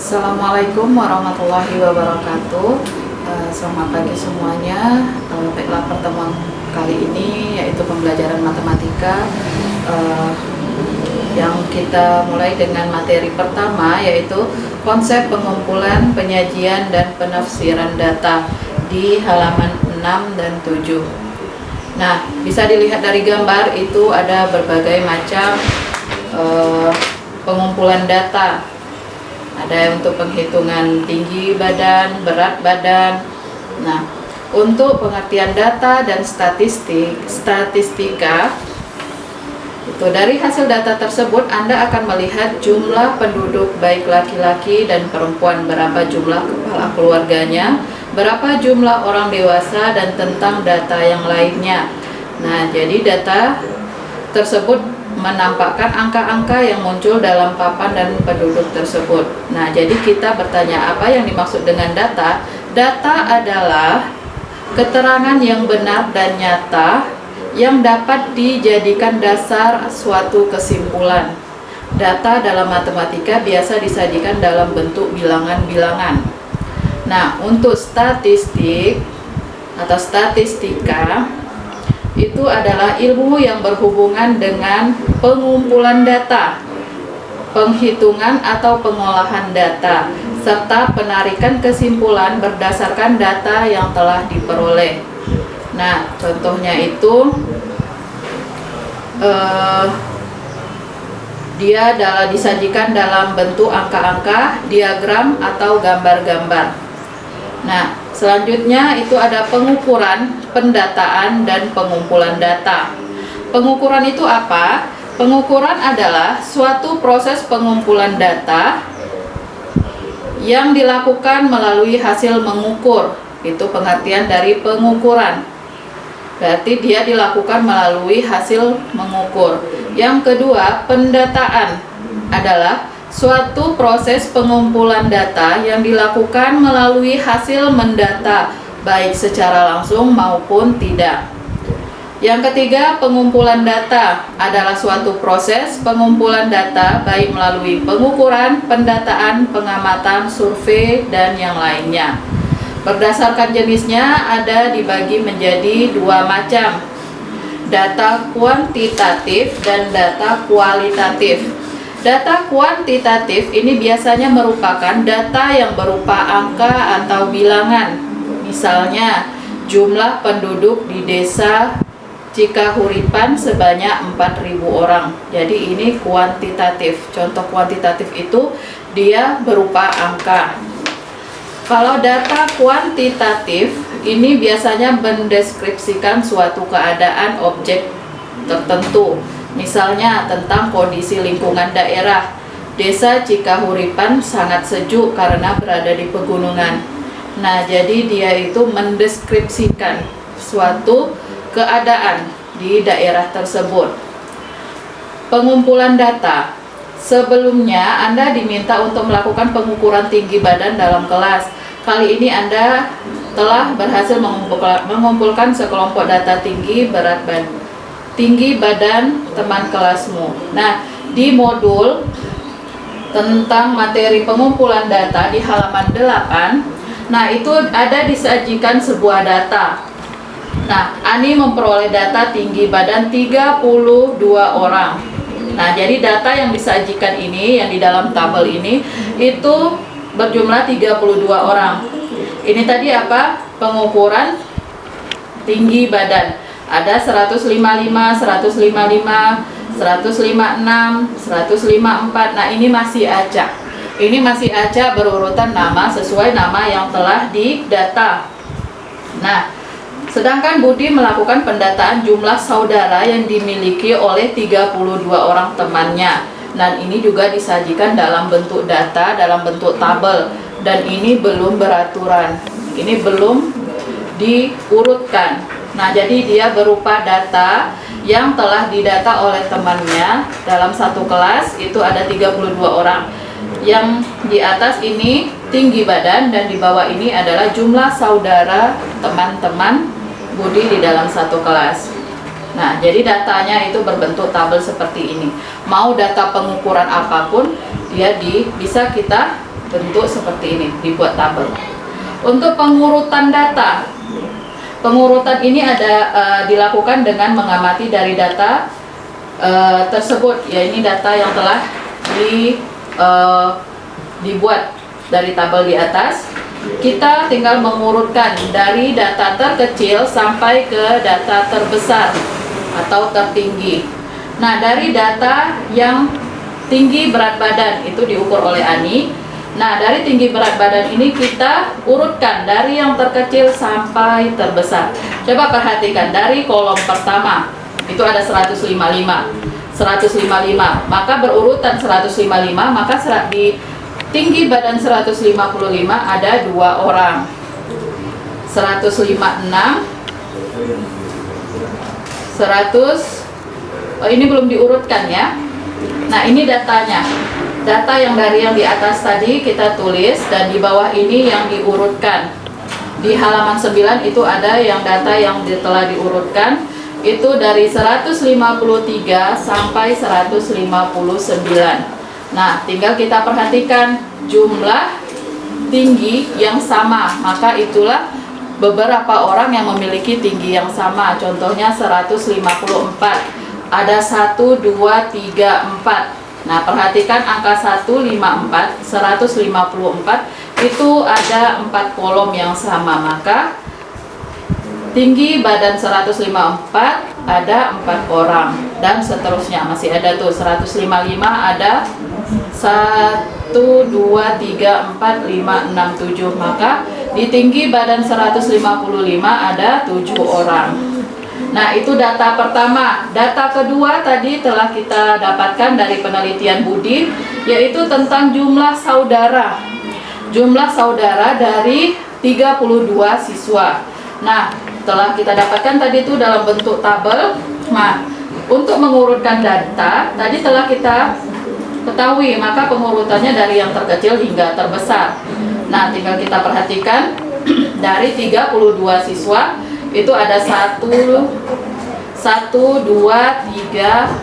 Assalamualaikum warahmatullahi wabarakatuh. Selamat pagi semuanya. Baiklah, pertemuan kali ini yaitu pembelajaran matematika, yang kita mulai dengan materi pertama, yaitu konsep pengumpulan, penyajian, dan penafsiran data di halaman 6 dan 7. Nah, bisa dilihat dari gambar itu ada berbagai macam pengumpulan data. Ada untuk penghitungan tinggi badan, berat badan. Nah, untuk pengertian data dan statistika, itu dari hasil data tersebut Anda akan melihat jumlah penduduk baik laki-laki dan perempuan, berapa jumlah kepala keluarganya, berapa jumlah orang dewasa, dan tentang data yang lainnya. Nah, jadi data tersebut menampakkan angka-angka yang muncul dalam papan dan penduduk tersebut. Nah, jadi kita bertanya, apa yang dimaksud dengan data? Data adalah keterangan yang benar dan nyata yang dapat dijadikan dasar suatu kesimpulan. Data dalam matematika biasa disajikan dalam bentuk bilangan-bilangan. Nah, untuk statistik atau statistika itu adalah ilmu yang berhubungan dengan pengumpulan data, penghitungan atau pengolahan data, serta penarikan kesimpulan berdasarkan data yang telah diperoleh. Nah, contohnya itu dia disajikan dalam bentuk angka-angka, diagram, atau gambar-gambar. Nah, selanjutnya itu ada pengukuran, pendataan, dan pengumpulan data. Pengukuran itu apa? Pengukuran adalah suatu proses pengumpulan data yang dilakukan melalui hasil mengukur. Itu pengertian dari pengukuran. Berarti dia dilakukan melalui hasil mengukur. Yang kedua, pendataan adalah suatu proses pengumpulan data yang dilakukan melalui hasil mendata, baik secara langsung maupun tidak. Yang ketiga, pengumpulan data adalah suatu proses pengumpulan data baik melalui pengukuran, pendataan, pengamatan, survei, dan yang lainnya. Berdasarkan jenisnya ada dibagi menjadi dua macam, data kuantitatif dan data kualitatif. Data kuantitatif ini biasanya merupakan data yang berupa angka atau bilangan. Misalnya, jumlah penduduk di desa Cikahuripan sebanyak 4.000 orang. Jadi ini kuantitatif. Contoh kuantitatif itu dia berupa angka. Kalau data kuantitatif ini biasanya mendeskripsikan suatu keadaan objek tertentu. Misalnya tentang kondisi lingkungan daerah. Desa Cikahuripan sangat sejuk karena berada di pegunungan. Nah, jadi dia itu mendeskripsikan suatu keadaan di daerah tersebut. Pengumpulan data. Sebelumnya Anda diminta untuk melakukan pengukuran tinggi badan dalam kelas. Kali ini Anda telah berhasil mengumpulkan sekelompok data tinggi badan teman kelasmu. Nah, di modul tentang materi pengumpulan data di halaman 8, nah itu ada disajikan sebuah data. Nah, Ani memperoleh data tinggi badan 32 orang. Nah, jadi data yang disajikan ini, yang di dalam tabel ini, itu berjumlah 32 orang. Ini tadi apa? Pengukuran tinggi badan. Ada 155, 155, 156, 154. Nah, ini masih acak. Ini masih acak berurutan nama sesuai nama yang telah didata. Nah, sedangkan Budi melakukan pendataan jumlah saudara yang dimiliki oleh 32 orang temannya. Dan ini juga disajikan dalam bentuk data, dalam bentuk tabel. Dan ini belum beraturan. Ini belum diurutkan. Nah, jadi dia berupa data yang telah didata oleh temannya dalam satu kelas, itu ada 32 orang. Yang di atas ini tinggi badan dan di bawah ini adalah jumlah saudara teman-teman Budi di dalam satu kelas. Nah, jadi datanya itu berbentuk tabel seperti ini. Mau data pengukuran apapun, dia bisa kita bentuk seperti ini, dibuat tabel. Untuk pengurutan data, pengurutan ini dilakukan dengan mengamati dari data tersebut, ya ini data yang telah dibuat dari tabel di atas. Kita tinggal mengurutkan dari data terkecil sampai ke data terbesar atau tertinggi. Nah, dari data yang tinggi berat badan itu diukur oleh Ani. Nah, dari tinggi berat badan ini kita urutkan dari yang terkecil sampai terbesar. Coba perhatikan dari kolom pertama itu ada 155, maka berurutan 155, maka di tinggi badan 155 ada 2 orang. 156, 100. Oh, ini belum diurutkan ya. Nah, ini datanya. Data yang dari yang di atas tadi kita tulis, dan di bawah ini yang diurutkan. Di halaman 9 itu ada yang data yang telah diurutkan, itu dari 153 sampai 159. Nah, tinggal kita perhatikan jumlah tinggi yang sama, maka itulah beberapa orang yang memiliki tinggi yang sama. Contohnya 154, ada 1, 2, 3, 4. Nah, perhatikan angka 154, 154 itu ada 4 kolom yang sama, maka tinggi badan 154 ada 4 orang, dan seterusnya masih ada tuh 155 ada 1, 2, 3, 4, 5, 6, 7, maka di tinggi badan 155 ada 7 orang. Nah, itu data pertama. Data kedua tadi telah kita dapatkan dari penelitian Budi, yaitu tentang jumlah saudara. Jumlah saudara dari 32 siswa. Nah, telah kita dapatkan tadi itu dalam bentuk tabel. Nah, untuk mengurutkan data tadi telah kita ketahui, maka pengurutannya dari yang terkecil hingga terbesar. Nah, tinggal kita perhatikan dari 32 siswa itu ada 1, 2, 3,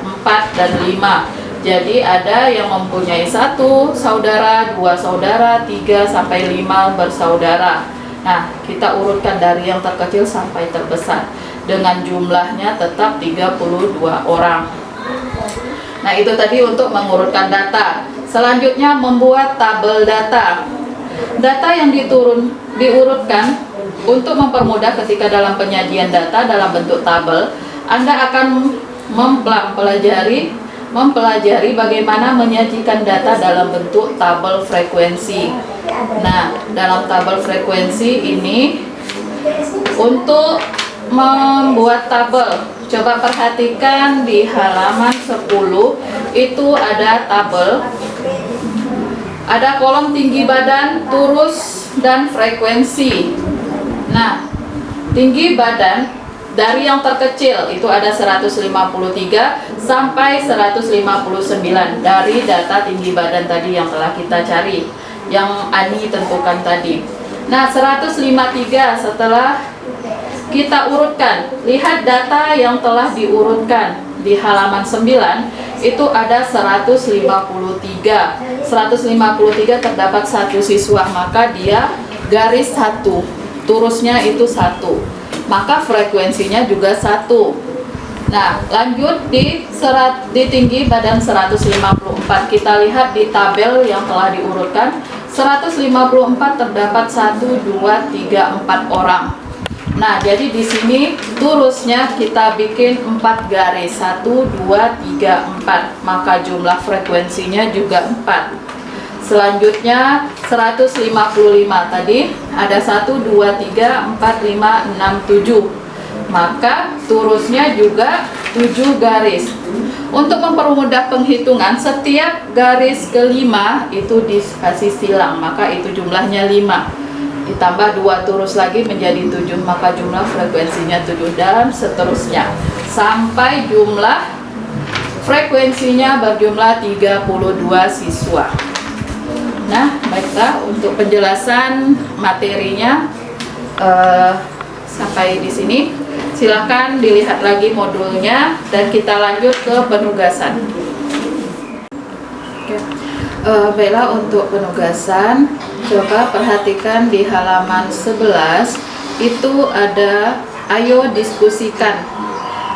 4, dan 5. Jadi ada yang mempunyai 1 saudara, 2 saudara, 3 sampai 5 bersaudara. Nah, kita urutkan dari yang terkecil sampai terbesar dengan jumlahnya tetap 32 orang. Nah, itu tadi untuk mengurutkan data. Selanjutnya membuat tabel data. Data yang diurutkan untuk mempermudah ketika dalam penyajian data dalam bentuk tabel, Anda akan mempelajari bagaimana menyajikan data dalam bentuk tabel frekuensi. Nah, dalam tabel frekuensi ini untuk membuat tabel, coba perhatikan di halaman 10 itu ada tabel, ada kolom tinggi badan, turus, dan frekuensi. Nah, tinggi badan dari yang terkecil itu ada 153 sampai 159 dari data tinggi badan tadi yang telah kita cari, yang Ani tentukan tadi. Nah, 153 setelah kita urutkan, lihat data yang telah diurutkan di halaman 9 itu ada 153. 153 terdapat 1 siswa, maka dia garis 1, turusnya itu 1, maka frekuensinya juga 1. Nah, lanjut di tinggi badan 154, kita lihat di tabel yang telah diurutkan 154 terdapat 1, 2, 3, 4 orang. Nah, jadi di sini turusnya kita bikin 4 garis, 1, 2, 3, 4, maka jumlah frekuensinya juga 4. Selanjutnya 155 tadi ada 1, 2, 3, 4, 5, 6, 7, maka turusnya juga 7 garis. Untuk mempermudah penghitungan, setiap garis kelima itu dikasih silang, maka itu jumlahnya 5, ditambah 2 turus lagi menjadi 7, maka jumlah frekuensinya 7, dan seterusnya sampai jumlah frekuensinya berjumlah 32 siswa. Nah, baiklah, untuk penjelasan materinya sampai di sini. Silakan dilihat lagi modulnya dan kita lanjut ke penugasan. Oke. Baiklah, untuk penugasan, coba perhatikan di halaman 11 itu ada ayo diskusikan.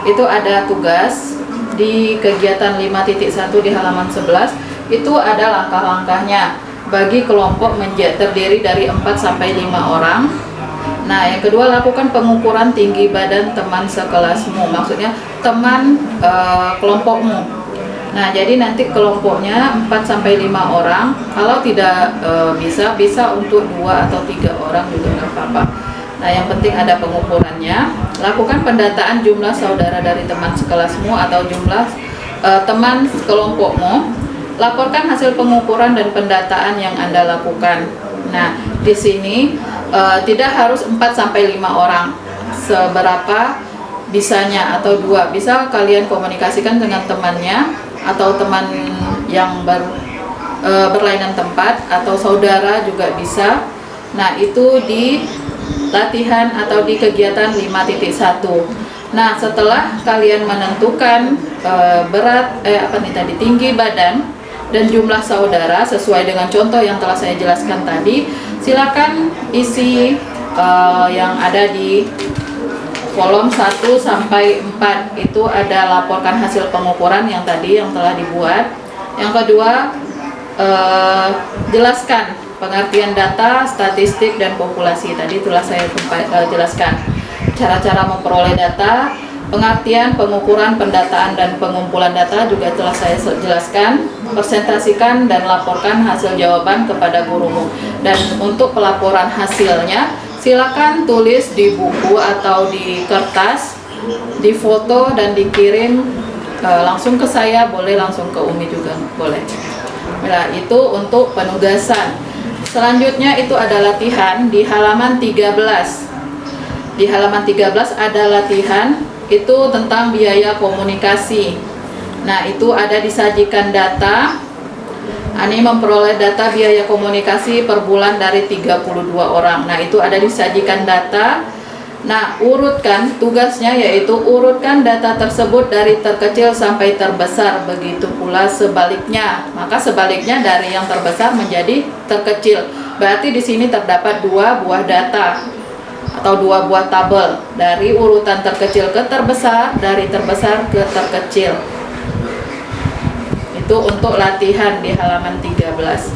Itu ada tugas di kegiatan 5.1 di halaman 11. Itu ada langkah-langkahnya bagi kelompok terdiri dari 4 sampai 5 orang. Nah, yang kedua, lakukan pengukuran tinggi badan teman sekelasmu, maksudnya teman kelompokmu. Nah, jadi nanti kelompoknya 4 sampai 5 orang. Kalau tidak bisa untuk 2 atau 3 orang juga nggak apa-apa. Nah, yang penting ada pengukurannya. Lakukan pendataan jumlah saudara dari teman sekelasmu atau jumlah teman kelompokmu. Laporkan hasil pengukuran dan pendataan yang Anda lakukan. Nah, di sini tidak harus 4 sampai 5 orang. Seberapa bisanya, atau 2. Bisa kalian komunikasikan dengan temannya atau teman yang berlainan tempat, atau saudara juga bisa. Nah, itu di latihan atau di kegiatan 5.1. Nah, setelah kalian menentukan tinggi badan dan jumlah saudara sesuai dengan contoh yang telah saya jelaskan tadi, silakan isi yang ada di kolom 1 sampai 4. Itu ada laporkan hasil pengukuran yang tadi yang telah dibuat. Yang kedua, jelaskan pengertian data, statistik, dan populasi. Tadi telah saya jelaskan cara-cara memperoleh data, pengertian, pengukuran, pendataan, dan pengumpulan data juga telah saya jelaskan. Presentasikan dan laporkan hasil jawaban kepada gurumu. Dan untuk pelaporan hasilnya, silakan tulis di buku atau di kertas, difoto dan dikirim langsung ke saya, boleh langsung ke Umi juga boleh. Nah, itu untuk penugasan. Selanjutnya itu ada latihan di halaman 13. Di halaman 13 ada latihan itu tentang biaya komunikasi. Nah, itu ada disajikan data. Ani memperoleh data biaya komunikasi per bulan dari 32 orang. Nah, itu ada disajikan data. Nah, urutkan, tugasnya yaitu urutkan data tersebut dari terkecil sampai terbesar. Begitu pula sebaliknya. Maka sebaliknya dari yang terbesar menjadi terkecil. Berarti di sini terdapat 2 buah data atau 2 buah tabel dari urutan terkecil ke terbesar, dari terbesar ke terkecil. Itu untuk latihan di halaman 13.